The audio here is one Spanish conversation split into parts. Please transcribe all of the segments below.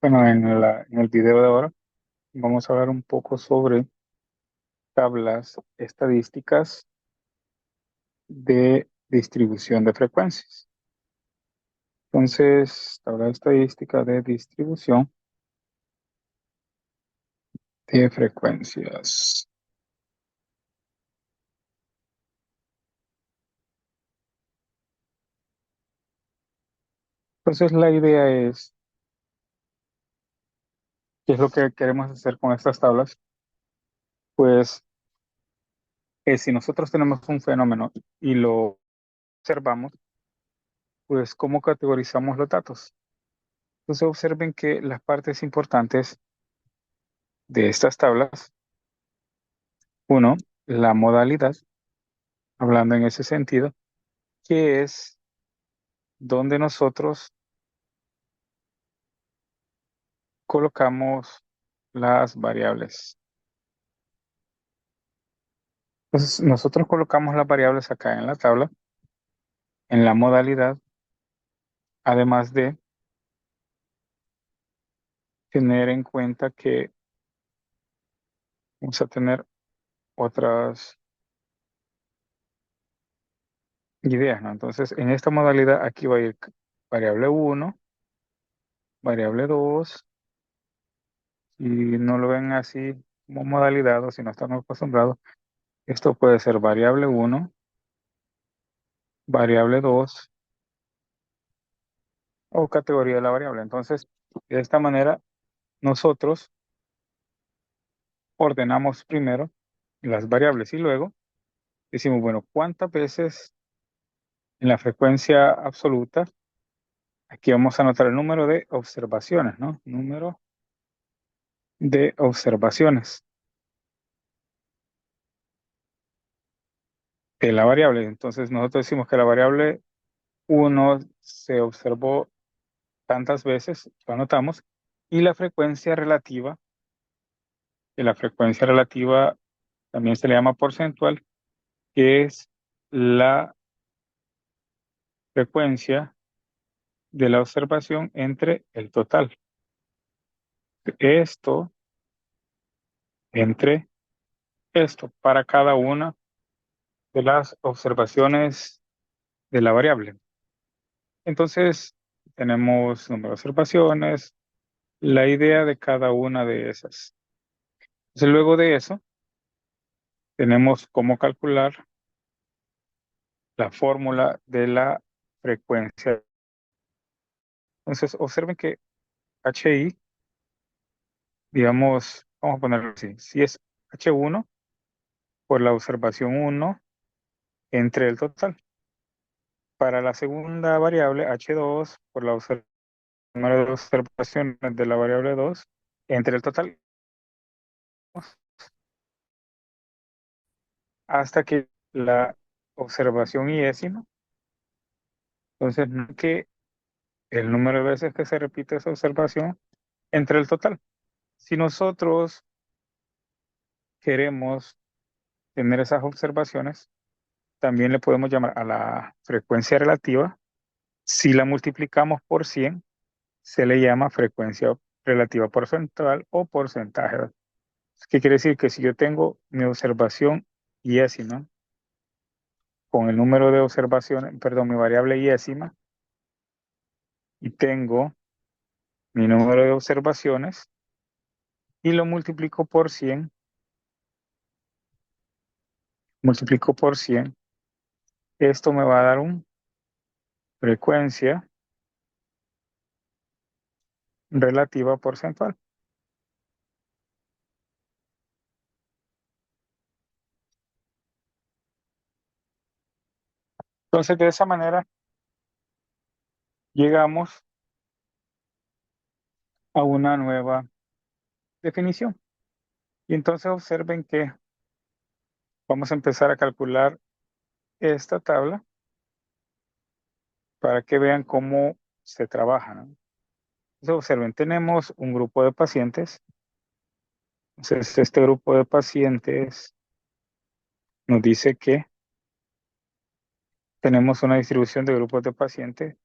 Bueno, en el video de ahora vamos a hablar un poco sobre tablas estadísticas de distribución de frecuencias. Entonces, tabla estadística de distribución de frecuencias. Entonces, la idea es, ¿qué es lo que queremos hacer con estas tablas? Pues, si nosotros tenemos un fenómeno y lo observamos, pues, ¿cómo categorizamos los datos? Entonces, observen que las partes importantes de estas tablas, uno, la modalidad, hablando en ese sentido, que es donde nosotros colocamos las variables. Entonces, nosotros colocamos las variables acá en la tabla, en la modalidad, además de tener en cuenta que vamos a tener otras ideas, ¿no? Entonces, en esta modalidad aquí va a ir variable 1, variable 2, y no lo ven así como modalidad o si no están acostumbrados, esto puede ser variable 1, variable 2 o categoría de la variable. Entonces, de esta manera, nosotros ordenamos primero las variables y luego decimos, bueno, ¿cuántas veces en la frecuencia absoluta? Aquí vamos a anotar el número de observaciones, ¿no? Número de observaciones de la variable. Entonces, nosotros decimos que la variable 1 se observó tantas veces, lo anotamos, y la frecuencia relativa, que la frecuencia relativa también se le llama porcentual, que es la frecuencia de la observación entre el total. Esto entre esto para cada una de las observaciones de la variable. Entonces, tenemos número de observaciones, la idea de cada una de esas. Entonces, luego de eso, tenemos cómo calcular la fórmula de la frecuencia. Entonces, observen que HI, digamos, vamos a ponerlo así, si es H1 por la observación 1 entre el total. Para la segunda variable, H2 por la número de observaciones de la variable 2 entre el total hasta que la observación iésima. Entonces, no que el número de veces que se repite esa observación entre el total. Si nosotros queremos tener esas observaciones, también le podemos llamar a la frecuencia relativa. Si la multiplicamos por 100, se le llama frecuencia relativa porcentual o porcentaje. ¿Qué quiere decir? Que si yo tengo mi observación iésima con el número de observaciones, perdón, mi variable iésima, y tengo mi número de observaciones y lo multiplico por 100, esto me va a dar una frecuencia relativa porcentual. Entonces, de esa manera llegamos a una nueva definición. Y entonces observen que vamos a empezar a calcular esta tabla para que vean cómo se trabaja, ¿no? Entonces, observen, tenemos un grupo de pacientes. Entonces, este grupo de pacientes nos dice que tenemos una distribución de grupos de pacientes,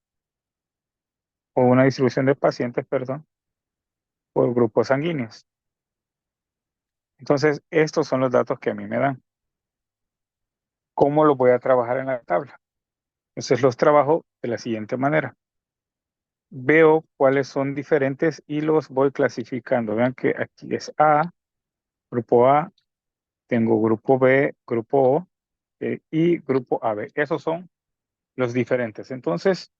o una distribución de pacientes, perdón, por grupos sanguíneos. Entonces, estos son los datos que a mí me dan. ¿Cómo los voy a trabajar en la tabla? Entonces, los trabajo de la siguiente manera. Veo cuáles son diferentes y los voy clasificando. Vean que aquí es grupo A, tengo grupo B, grupo O y grupo AB. Esos son los diferentes. Entonces,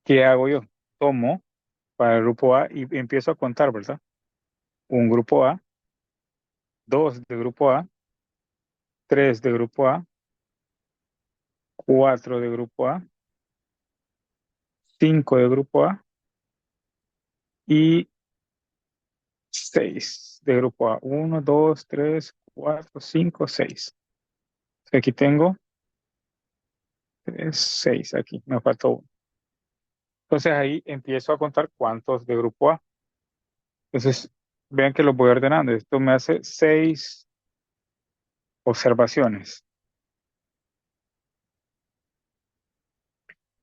¿qué hago yo? Tomo para el grupo A y empiezo a contar, ¿verdad? Un grupo A, dos de grupo A, tres de grupo A, cuatro de grupo A, cinco de grupo A y seis de grupo A. Uno, dos, tres, cuatro, cinco, seis. Aquí tengo tres, seis. Aquí me faltó uno. Entonces ahí empiezo a contar cuántos de grupo A. Entonces, vean que los voy ordenando. Esto me hace seis observaciones.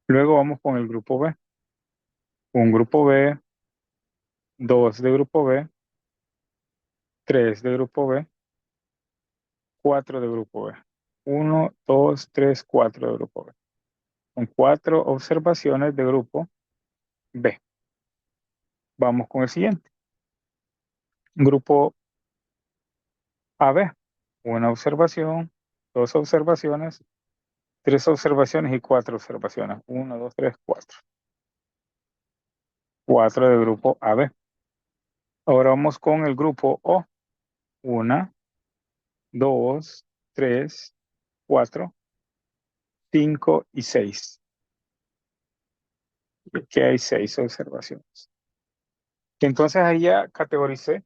Luego vamos con el grupo B. Un grupo B, dos de grupo B, tres de grupo B, cuatro de grupo B. Uno, dos, tres, cuatro de grupo B. Con cuatro observaciones de grupo B. Vamos con el siguiente. Grupo AB. Una observación, dos observaciones, tres observaciones y cuatro observaciones. Uno, dos, tres, cuatro. Cuatro de grupo AB. Ahora vamos con el grupo O. Una, dos, tres, cuatro, cinco y seis. Aquí hay seis observaciones. Entonces ahí ya categoricé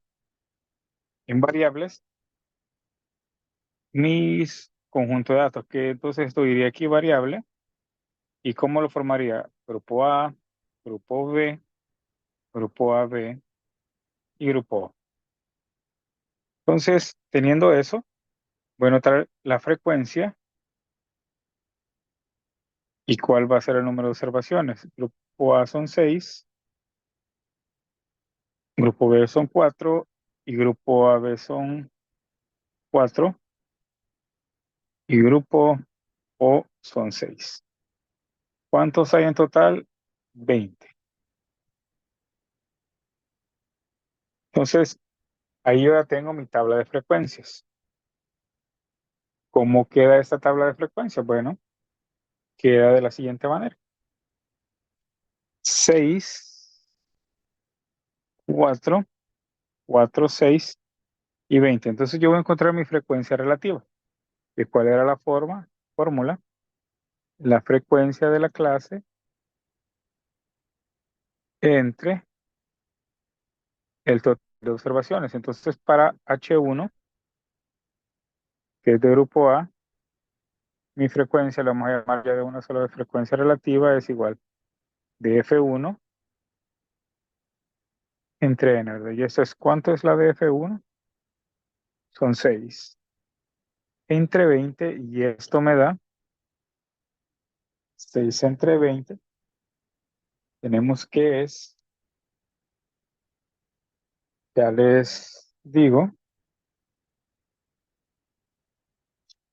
en variables mis conjuntos de datos, que entonces esto diría aquí variable. ¿Y cómo lo formaría? Grupo A, grupo B, grupo AB y grupo O. Entonces, teniendo eso, voy a notar la frecuencia y cuál va a ser el número de observaciones. Grupo A son 6, grupo B son 4 y grupo AB son 4 y grupo O son 6. ¿Cuántos hay en total? 20. Entonces, ahí yo ya tengo mi tabla de frecuencias. ¿Cómo queda esta tabla de frecuencias? Bueno, queda de la siguiente manera. 6, 4, 4, 6 y 20. Entonces yo voy a encontrar mi frecuencia relativa. ¿Y cuál era la fórmula? La frecuencia de la clase entre el total de observaciones. Entonces, para H1, que es de grupo A, mi frecuencia, la vamos a llamar ya de una sola vez, frecuencia relativa, es igual de F1 entre N, ¿verdad? Y eso es, ¿cuánto es la de F1? Son 6 entre 20, y esto me da 6 entre 20. Tenemos que es, ya les digo,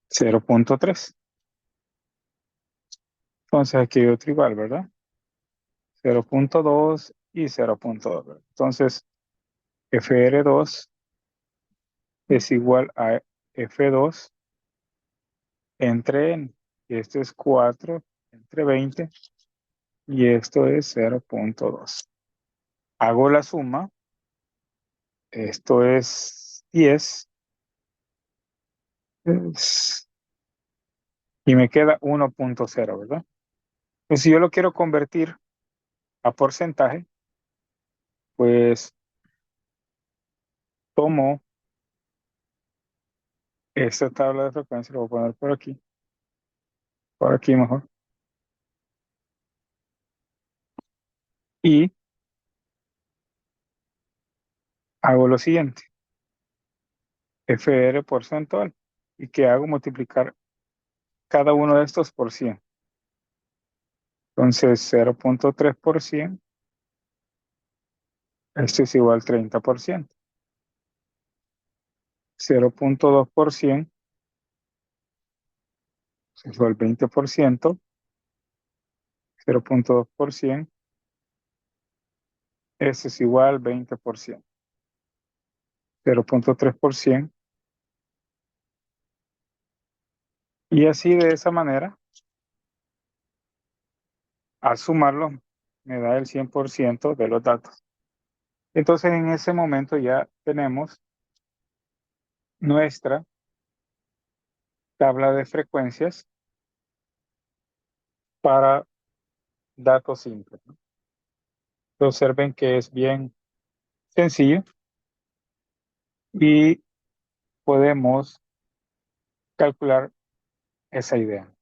0.3. Entonces aquí hay otro igual, ¿verdad? 0.2 y 0.2, ¿verdad? Entonces, FR2 es igual a F2 entre N. Y esto es 4 entre 20 y esto es 0.2. Hago la suma. Esto es 10 y me queda 1.0, ¿verdad? Pues si yo lo quiero convertir a porcentaje, pues tomo esta tabla de frecuencia, lo voy a poner por aquí mejor, y hago lo siguiente. FR porcentual. ¿Y qué hago? Multiplicar cada uno de estos por 100. Entonces, 0.3%, Esto es igual al 30%. 0,2% es igual al 20%. 0,2%, eso es igual al 20%. 0,3%. Y así de esa manera, al sumarlo, me da el 100% de los datos. Entonces en ese momento ya tenemos nuestra tabla de frecuencias para datos simples, ¿no? Observen que es bien sencillo y podemos calcular esa idea.